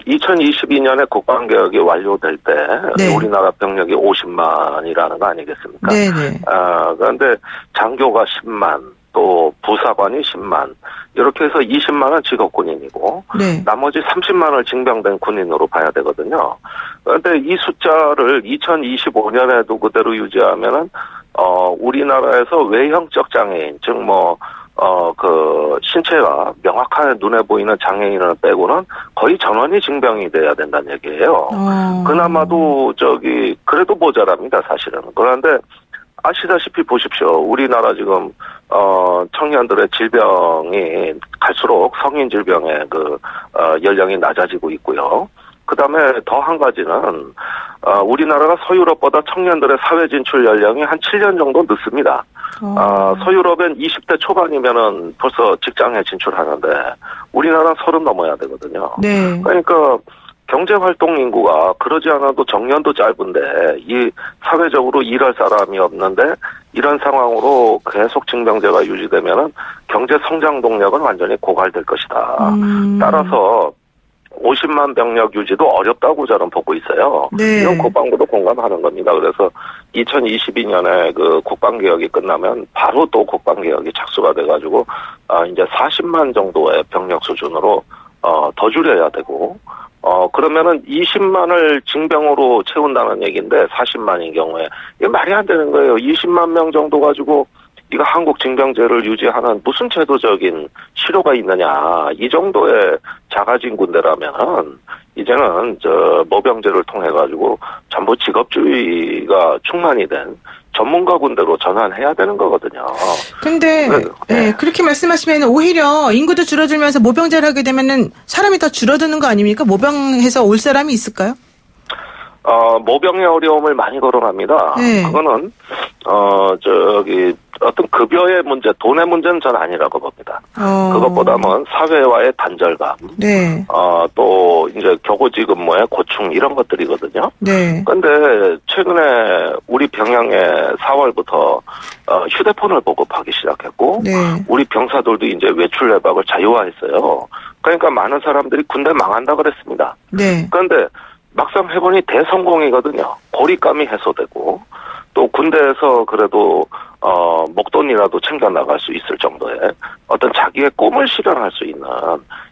2022년에 국방개혁이 완료될 때, 네. 우리나라 병력이 50만이라는 거 아니겠습니까? 네네. 그런데 장교가 10만, 또 부사관이 10만, 이렇게 해서 20만은 직업군인이고, 네. 나머지 30만을 징병된 군인으로 봐야 되거든요. 그런데 이 숫자를 2025년에도 그대로 유지하면은 우리나라에서 외형적 장애인, 즉 신체가 명확하게 눈에 보이는 장애인을 빼고는 거의 전원이 징병이 돼야 된다는 얘기예요. 그나마도 그래도 모자랍니다, 사실은. 그런데 아시다시피 보십시오. 우리나라 지금 청년들의 질병이 갈수록 성인 질병의 연령이 낮아지고 있고요. 그다음에 더 한 가지는 우리나라가 서유럽보다 청년들의 사회 진출 연령이 한 7년 정도 늦습니다. 서유럽엔 20대 초반이면은 벌써 직장에 진출하는데 우리나라는 30 넘어야 되거든요. 네. 그러니까 경제활동 인구가 그러지 않아도 정년도 짧은데 이 사회적으로 일할 사람이 없는데 이런 상황으로 계속 징병제가 유지되면은 경제 성장 동력은 완전히 고갈될 것이다. 따라서 50만 병력 유지도 어렵다고 저는 보고 있어요. 네. 이건 국방부도 공감하는 겁니다. 그래서 2022년에 국방개혁이 끝나면 바로 또 국방개혁이 착수가 돼가지고 이제 40만 정도의 병력 수준으로 더 줄여야 되고 그러면은 20만을 징병으로 채운다는 얘기인데 40만인 경우에 이게 말이 안 되는 거예요. 20만 명 정도 가지고 이거 한국 징병제를 유지하는 무슨 제도적인 실효가 있느냐. 이 정도의 작아진 군대라면은 이제는 모병제를 통해 가지고 전부 직업주의가 충만이 된 전문가 군대로 전환해야 되는 거거든요. 근데 네, 그렇게 말씀하시면 오히려 인구도 줄어들면서 모병제를 하게 되면은 사람이 더 줄어드는 거 아닙니까? 모병해서 올 사람이 있을까요? 모병의 어려움을 많이 거론합니다. 네. 그거는, 어떤 급여의 문제, 돈의 문제는 전 아니라고 봅니다. 그것보다는 사회와의 단절감. 네. 또, 이제 교고지 근무의 고충, 이런 것들이거든요. 네. 근데, 최근에 우리 병영에 4월부터, 휴대폰을 보급하기 시작했고, 네. 우리 병사들도 이제 외출 외박을 자유화했어요. 그러니까 많은 사람들이 군대 망한다 그랬습니다. 네. 그런데, 막상 해보니 대성공이거든요. 고립감이 해소되고 또 군대에서 그래도 목돈이라도 챙겨 나갈 수 있을 정도의 어떤 자기의 꿈을 실현할 수 있는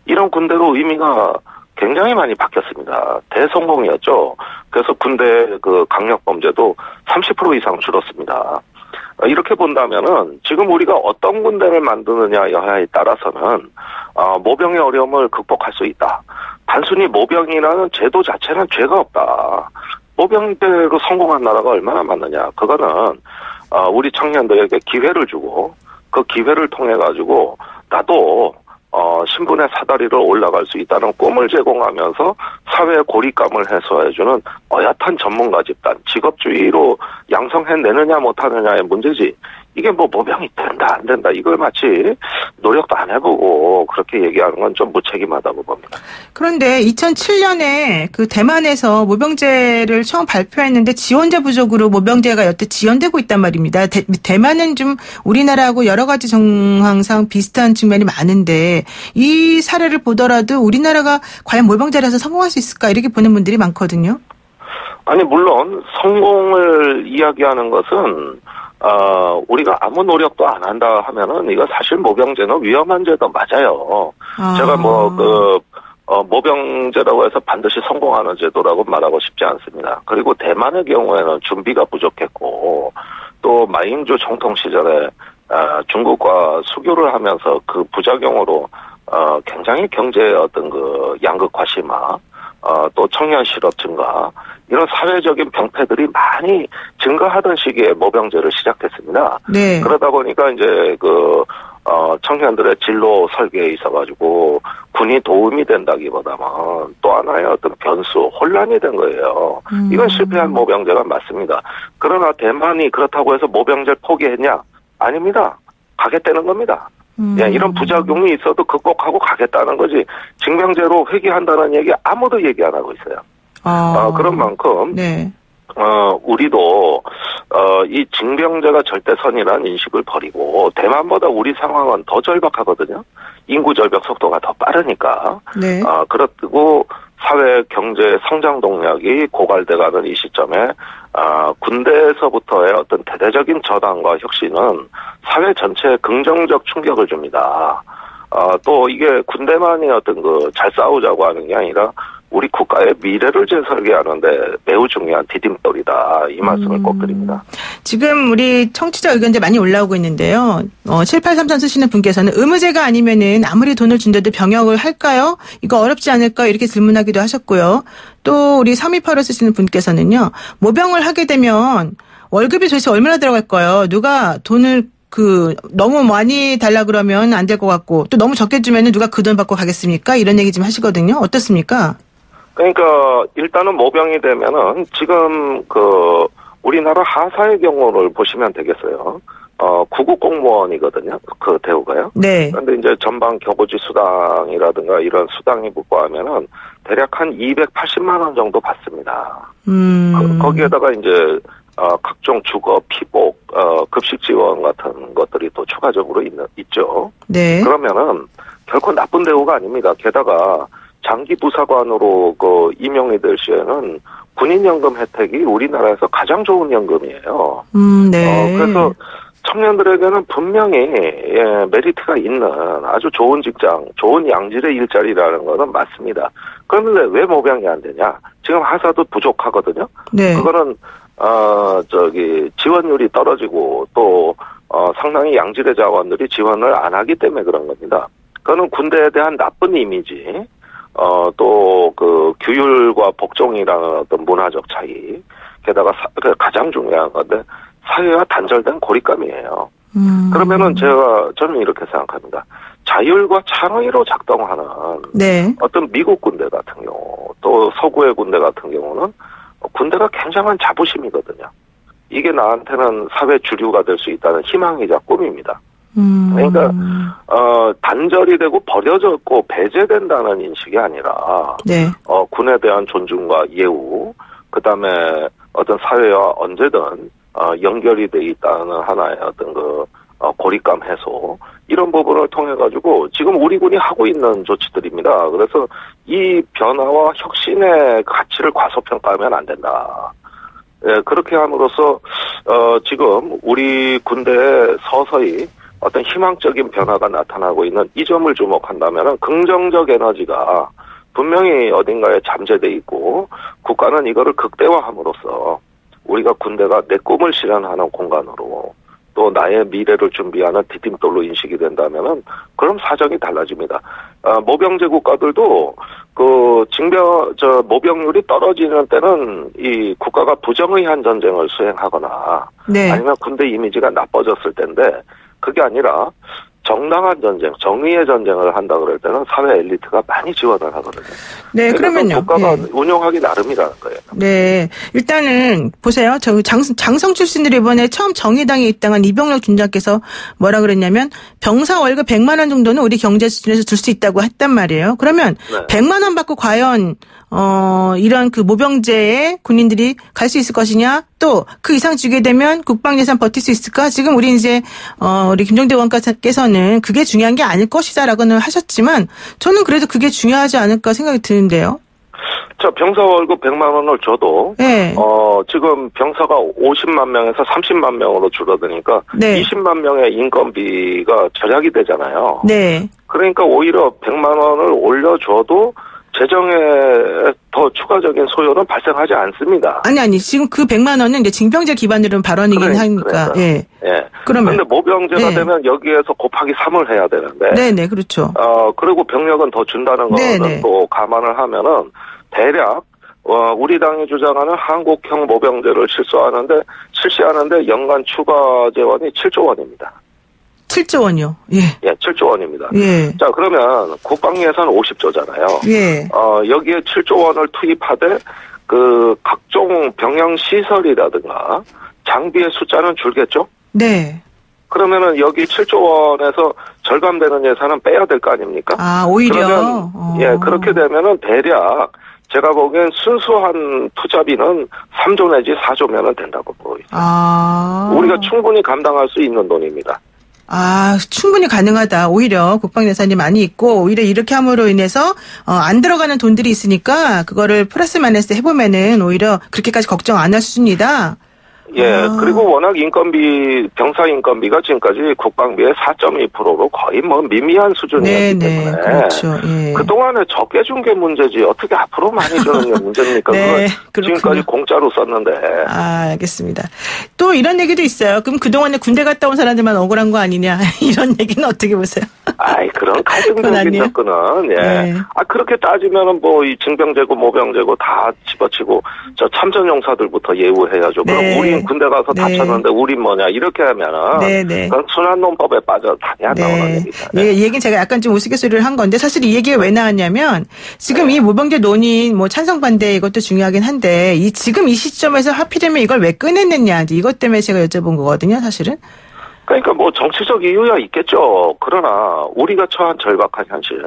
이런 군대로 의미가 굉장히 많이 바뀌었습니다. 대성공이었죠. 그래서 군대 그 강력 범죄도 30% 이상 줄었습니다. 이렇게 본다면은 지금 우리가 어떤 군대를 만드느냐 여하에 따라서는 모병의 어려움을 극복할 수 있다. 단순히 모병이라는 제도 자체는 죄가 없다. 모병대로 성공한 나라가 얼마나 많느냐. 그거는 우리 청년들에게 기회를 주고 그 기회를 통해 가지고 나도 신분의 사다리로 올라갈 수 있다는 꿈을 제공하면서 사회의 고립감을 해소해주는 어엿한 전문가 집단, 직업주의로 양성해내느냐 못하느냐의 문제지. 이게 뭐 모병이 된다 안 된다 이걸 마치 노력도 안 해보고 그렇게 얘기하는 건 좀 무책임하다고 봅니다. 그런데 2007년에 그 대만에서 모병제를 처음 발표했는데 지원자 부족으로 모병제가 여태 지연되고 있단 말입니다. 대만은 좀 우리나라하고 여러 가지 정황상 비슷한 측면이 많은데 이 사례를 보더라도 우리나라가 과연 모병제라서 성공할 수 있을까 이렇게 보는 분들이 많거든요. 아니 물론 성공을 이야기하는 것은 우리가 아무 노력도 안 한다 하면은, 이거 사실 모병제는 위험한 제도 맞아요. 제가 모병제라고 해서 반드시 성공하는 제도라고 말하고 싶지 않습니다. 그리고 대만의 경우에는 준비가 부족했고, 또 마잉주 총통 시절에, 중국과 수교를 하면서 그 부작용으로, 굉장히 경제의 어떤 그 양극화 심화, 또 청년 실업 증가, 이런 사회적인 병폐들이 많이 증가하던 시기에 모병제를 시작했습니다. 네. 그러다 보니까 이제 청년들의 진로 설계에 있어가지고 군이 도움이 된다기보다는 또 하나의 어떤 변수, 혼란이 된 거예요. 이건 실패한 모병제가 맞습니다. 그러나 대만이 그렇다고 해서 모병제를 포기했냐? 아닙니다. 가겠다는 겁니다. 예, 이런 부작용이 있어도 극복하고 가겠다는 거지. 징병제로 회귀한다는 얘기 아무도 얘기 안 하고 있어요. 그런 만큼 네. 우리도 이 징병제가 절대선이라는 인식을 버리고 대만보다 우리 상황은 더 절박하거든요. 인구 절벽 속도가 더 빠르니까. 네. 그렇고 사회 경제 성장 동력이 고갈돼가는 이 시점에 군대에서부터의 어떤 대대적인 저당과 혁신은 사회 전체에 긍정적 충격을 줍니다. 또 이게 군대만이 어떤 잘 싸우자고 하는 게 아니라 우리 국가의 미래를 재설계하는데 매우 중요한 디딤돌이다. 이 말씀을 꼭 드립니다. 지금 우리 청취자 의견들 많이 올라오고 있는데요. 7833 쓰시는 분께서는 의무제가 아니면은 아무리 돈을 준다도 병역을 할까요? 이거 어렵지 않을까? 이렇게 질문하기도 하셨고요. 또 우리 3285 쓰시는 분께서는요. 모병을 하게 되면 월급이 도대체 얼마나 들어갈까요? 누가 돈을 너무 많이 달라 그러면 안 될 것 같고 또 너무 적게 주면은 누가 그 돈 받고 가겠습니까? 이런 얘기 좀 하시거든요. 어떻습니까? 그러니까 일단은 모병이 되면은 지금 우리나라 하사의 경우를 보시면 되겠어요. 구급 공무원이거든요. 그 대우가요. 네. 그런데 이제 전방 교부지 수당이라든가 이런 수당이 붙고하면은 대략 한 280만 원 정도 받습니다. 거기에다가 이제 각종 주거, 피복, 급식 지원 같은 것들이 또 추가적으로 있죠. 네. 그러면은 결코 나쁜 대우가 아닙니다. 게다가 장기 부사관으로 임용이 될 시에는 군인연금 혜택이 우리나라에서 가장 좋은 연금이에요. 네. 그래서 청년들에게는 분명히 메리트가 있는 아주 좋은 직장, 좋은 양질의 일자리라는 것은 맞습니다. 그런데 왜 모병이 안 되냐? 지금 하사도 부족하거든요. 네. 그거는 지원율이 떨어지고 또 상당히 양질의 자원들이 지원을 안 하기 때문에 그런 겁니다. 그거는 군대에 대한 나쁜 이미지, 또 규율과 복종이라는 어떤 문화적 차이, 게다가 가장 중요한 건데 사회와 단절된 고립감이에요. 그러면은 저는 이렇게 생각합니다. 자율과 창의로 작동하는 네. 어떤 미국 군대 같은 경우, 또 서구의 군대 같은 경우는 군대가 굉장한 자부심이거든요. 이게 나한테는 사회 주류가 될 수 있다는 희망이자 꿈입니다. 그러니까 단절이 되고 버려졌고 배제된다는 인식이 아니라 네. 군에 대한 존중과 예우, 그다음에 어떤 사회와 언제든 연결이 돼 있다는 하나의 어떤 고립감 해소, 이런 부분을 통해 가지고 지금 우리 군이 하고 있는 조치들입니다. 그래서 이 변화와 혁신의 가치를 과소평가하면 안 된다. 예, 그렇게 함으로써 지금 우리 군대에 서서히 어떤 희망적인 변화가 나타나고 있는 이 점을 주목한다면 긍정적 에너지가 분명히 어딘가에 잠재돼 있고, 국가는 이거를 극대화함으로써 우리가 군대가 내 꿈을 실현하는 공간으로, 또 나의 미래를 준비하는 디딤돌로 인식이 된다면은 그럼 사정이 달라집니다. 모병제 국가들도 모병률이 떨어지는 때는 이 국가가 부정의한 전쟁을 수행하거나 네. 아니면 군대 이미지가 나빠졌을 때인데, 그게 아니라 정당한 전쟁, 정의의 전쟁을 한다 그럴 때는 사회 엘리트가 많이 지원을 하거든요. 네, 그러면요. 국가가 운용하기 나름이라는 거예요. 네, 일단은 보세요. 장성 출신들이 이번에 처음 정의당에 입당한 이병록 중장께서 뭐라 그랬냐면 병사 월급 100만 원 정도는 우리 경제 수준에서 줄 수 있다고 했단 말이에요. 그러면 네. 100만 원 받고 과연 이런 모병제에 군인들이 갈 수 있을 것이냐? 또 그 이상 주게 되면 국방 예산 버틸 수 있을까? 지금 우리 이제 우리 김종대 원가께서는 그게 중요한 게 아닐 것이다라고는 하셨지만 저는 그래도 그게 중요하지 않을까 생각이 드는데요. 자, 병사 월급 100만 원을 줘도 네. 지금 병사가 50만 명에서 30만 명으로 줄어드니까 네. 20만 명의 인건비가 절약이 되잖아요. 네. 그러니까 오히려 100만 원을 올려줘도 재정에 더 추가적인 소요는 발생하지 않습니다. 아니 지금 그 100만 원은 이제 징병제 기반으로는 발언이긴 하니까. 예. 예. 그러면 근데 모병제가 네. 되면 여기에서 곱하기 3을 해야 되는데. 네네, 그렇죠. 그리고 병력은 더 준다는 거는 네네. 또 감안을 하면은 대략 우리 당이 주장하는 한국형 모병제를 실시하는데 연간 추가 재원이 7조 원입니다. 7조 원이요. 예. 예, 7조 원입니다. 예. 자, 그러면 국방 예산 50조잖아요. 예. 여기에 7조 원을 투입하되 각종 병영 시설이라든가 장비의 숫자는 줄겠죠? 네. 그러면은 여기 7조 원에서 절감되는 예산은 빼야 될 거 아닙니까? 오히려. 예, 그렇게 되면은 대략 제가 보기엔 순수한 투자비는 3조 내지 4조면은 된다고 보입니다. 우리가 충분히 감당할 수 있는 돈입니다. 충분히 가능하다. 오히려 국방 예산이 많이 있고 오히려 이렇게 함으로 인해서 안 들어가는 돈들이 있으니까 그거를 플러스 마이너스 해보면은 오히려 그렇게까지 걱정 안 할 수준이다. 예, 그리고 워낙 병사 인건비가 지금까지 국방비의 4.2%로 거의 미미한 수준이었기 때문에. 그렇죠. 예. 그동안에 적게 준 게 문제지 어떻게 앞으로 많이 주는 게 문제입니까? 네, 지금까지 공짜로 썼는데. 알겠습니다. 또 이런 얘기도 있어요. 그럼 그동안에 군대 갔다 온 사람들만 억울한 거 아니냐. 이런 얘기는 어떻게 보세요? 그런 가정적인 접근은, 예. 네. 그렇게 따지면은 이 징병제고 모병제고 다 집어치고 저 참전용사들부터 예우해야죠. 그럼 우린 군대 가서 다쳤는데 우린 뭐냐 이렇게 하면은 그건 순환논법에 빠져 답이 안 나오는 얘기죠. 네. 이 얘기는 제가 약간 좀 우스갯소리를 한 건데 사실 이 얘기가 왜 나왔냐면 지금 이 모병제 논의 찬성 반대 이것도 중요하긴 한데 지금 이 시점에서 하필이면 이걸 왜 꺼냈느냐 이것 때문에 제가 여쭤본 거거든요, 사실은. 그러니까 정치적 이유야 있겠죠. 그러나 우리가 처한 절박한 현실.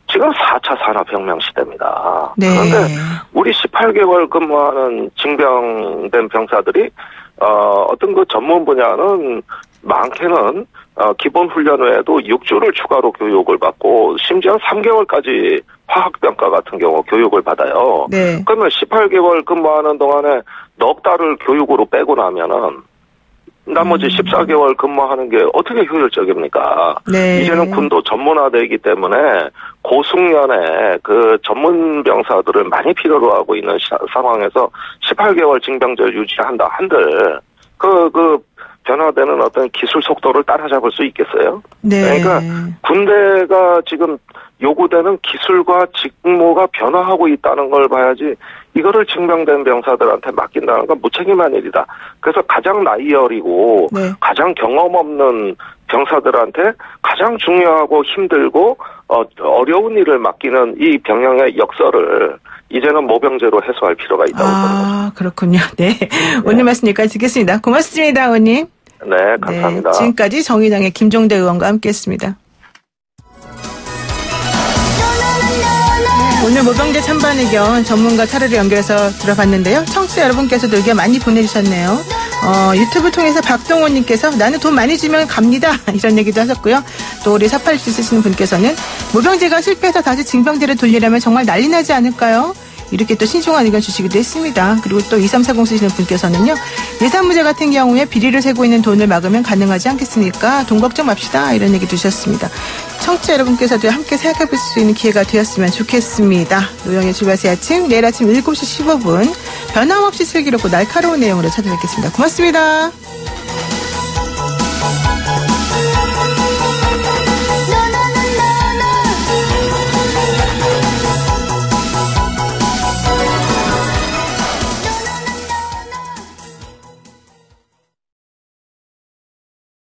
지금 4차 산업혁명 시대입니다. 네. 그런데 우리 18개월 근무하는 징병된 병사들이 어떤 전문 분야는 많게는 기본 훈련 외에도 6주를 추가로 교육을 받고 심지어 3개월까지 화학병과 같은 경우 교육을 받아요. 네. 그러면 18개월 근무하는 동안에 넉 달을 교육으로 빼고 나면은 나머지 14개월 근무하는 게 어떻게 효율적입니까? 네. 이제는 군도 전문화되기 때문에 고숙련의 전문 병사들을 많이 필요로 하고 있는 상황에서 18개월 징병제를 유지한다 한들 변화되는 어떤 기술 속도를 따라잡을 수 있겠어요? 네. 그러니까 군대가 지금 요구되는 기술과 직무가 변화하고 있다는 걸 봐야지 이거를 징병된 병사들한테 맡긴다는 건 무책임한 일이다. 그래서 가장 나이 어리고 가장 경험 없는 병사들한테 가장 중요하고 힘들고 어려운 일을 맡기는 이 병영의 역설을 이제는 모병제로 해소할 필요가 있다고 보는 거죠. 아, 그렇군요. 네. 오늘 말씀 여기까지 듣겠습니다. 고맙습니다, 의원님. 네, 감사합니다. 네, 지금까지 정의당의 김종대 의원과 함께했습니다. 오늘 모병제 찬반 의견 전문가 차례로 연결해서 들어봤는데요. 청취자 여러분께서도 의견 많이 보내주셨네요. 유튜브 통해서 박동호님께서 나는 돈 많이 주면 갑니다. 이런 얘기도 하셨고요. 또 우리 4867 쓰시는 분께서는 모병제가 실패해서 다시 징병제를 돌리려면 정말 난리 나지 않을까요? 이렇게 또 신중한 의견 주시기도 했습니다. 그리고 또 2340 쓰시는 분께서는요. 예산무제 같은 경우에 비리를 세고 있는 돈을 막으면 가능하지 않겠습니까? 돈 걱정 맙시다. 이런 얘기 주셨습니다. 청취자 여러분께서도 함께 생각해볼 수 있는 기회가 되었으면 좋겠습니다. 노영의 출발새 아침 내일 아침 7시 15분 변함없이 슬기롭고 날카로운 내용으로 찾아뵙겠습니다. 고맙습니다.